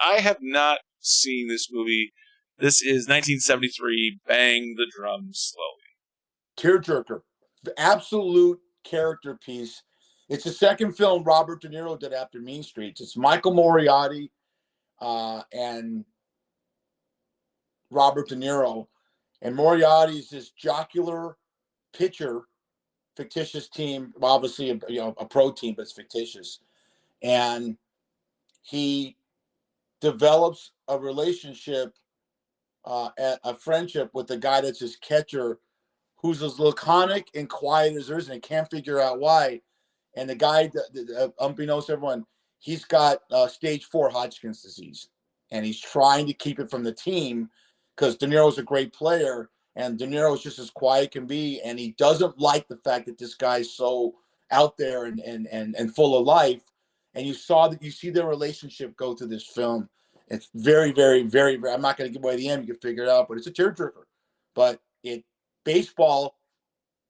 I have not seen this movie. This is 1973, Bang the Drum Slowly. Tearjerker. The absolute character piece. It's the second film Robert De Niro did after Mean Streets. It's Michael Moriarty and Robert De Niro. And Moriarty's this jocular pitcher, fictitious team, obviously a pro team, but it's fictitious. And he develops a relationship, a friendship with the guy that's his catcher, who's as laconic and quiet as there is, and can't figure out why. And the guy, unbeknownst to everyone, he's got stage 4 Hodgkin's disease, and he's trying to keep it from the team because De Niro's a great player, and De Niro's just as quiet can be, and he doesn't like the fact that this guy's so out there and full of life. And you see their relationship go through this film. It's very, very, very, very. I'm not going to give away the end. You can figure it out, but it's a tearjerker. But baseball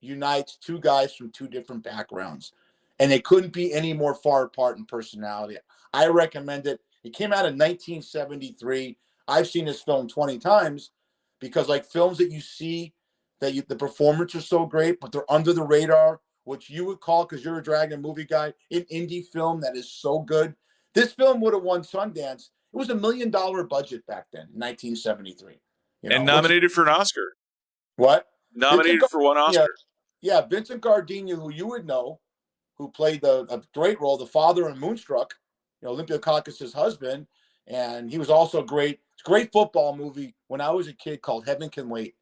unites two guys from two different backgrounds, and they couldn't be any more far apart in personality. I recommend it. It came out in 1973. I've seen this film 20 times because, like films that you see the performances are so great, but they're under the radar, which you would call, because you're a dragon movie guy, an indie film that is so good. This film would have won Sundance. It was $1 million budget back then, in 1973. And nominated for an Oscar. What? Nominated for one Oscar. Yeah, Vincent Gardenia, who you would know, who played a great role, the father in Moonstruck, Olympia Dukakis' husband, and he was also great. It's a great football movie when I was a kid called Heaven Can Wait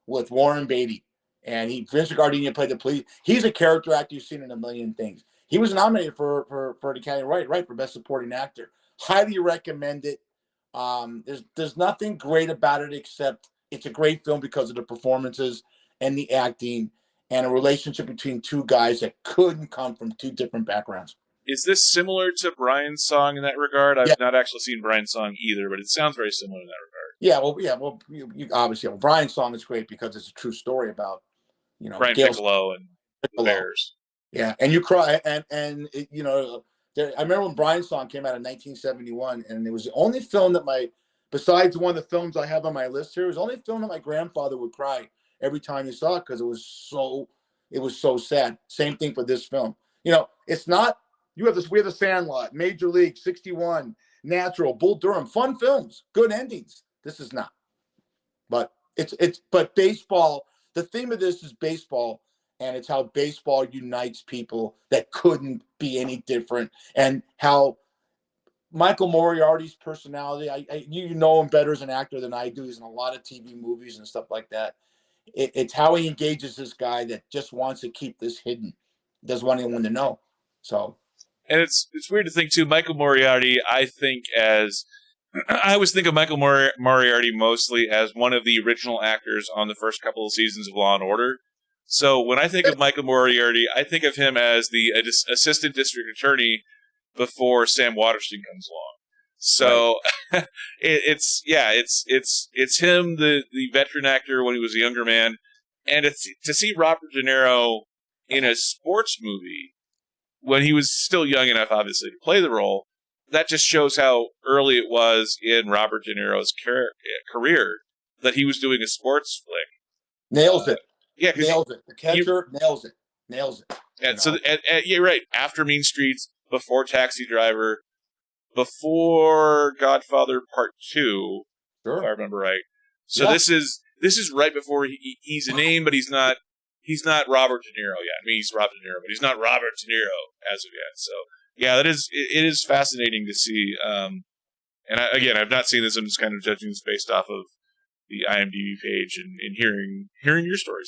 with Warren Beatty. And Vincent Gardenia played the police. He's a character actor you've seen in a million things. He was nominated for the Academy, right, for Best Supporting Actor. Highly recommend it. There's nothing great about it except it's a great film because of the performances and the acting and a relationship between two guys that couldn't come from two different backgrounds. Is this similar to Brian's Song in that regard? I've not actually seen Brian's Song either, but it sounds very similar in that regard. You obviously, Brian's Song is great because it's a true story about, Brian Piccolo and the Bears. Yeah, and you cry, and I remember when Brian's Song came out in 1971, and it was the only film that besides one of the films I have on my list here, it was the only film that my grandfather would cry every time he saw it because it was so sad. Same thing for this film. It's not. We have The Sandlot, Major League, 61, Natural, Bull Durham, fun films, good endings. This is not. But but baseball. The theme of this is baseball, and it's how baseball unites people that couldn't be any different, and how Michael Moriarty's personality. You know him better as an actor than I do. He's in a lot of TV movies and stuff like that. It's how he engages this guy that just wants to keep this hidden, doesn't want anyone to know. So. And it's weird to think, too, Michael Moriarty, I always think of Michael Moriarty mostly as one of the original actors on the first couple of seasons of Law & Order. So when I think of Michael Moriarty, I think of him as the assistant district attorney before Sam Waterston comes along. So right. it's him, the veteran actor when he was a younger man. And to see Robert De Niro in a sports movie when he was still young enough, obviously, to play the role, that just shows how early it was in Robert De Niro's career that he was doing a sports flick. Nails it. Yeah, nails it. The catcher nails it. And so, you're right. After Mean Streets, before Taxi Driver, before Godfather Part 2, if I remember right. So this is right before he's a name, but he's not Robert De Niro yet. I mean, he's Robert De Niro, but he's not Robert De Niro as of yet. So, yeah, it is fascinating to see. And I've not seen this. I'm just kind of judging this based off of the IMDb page and hearing your stories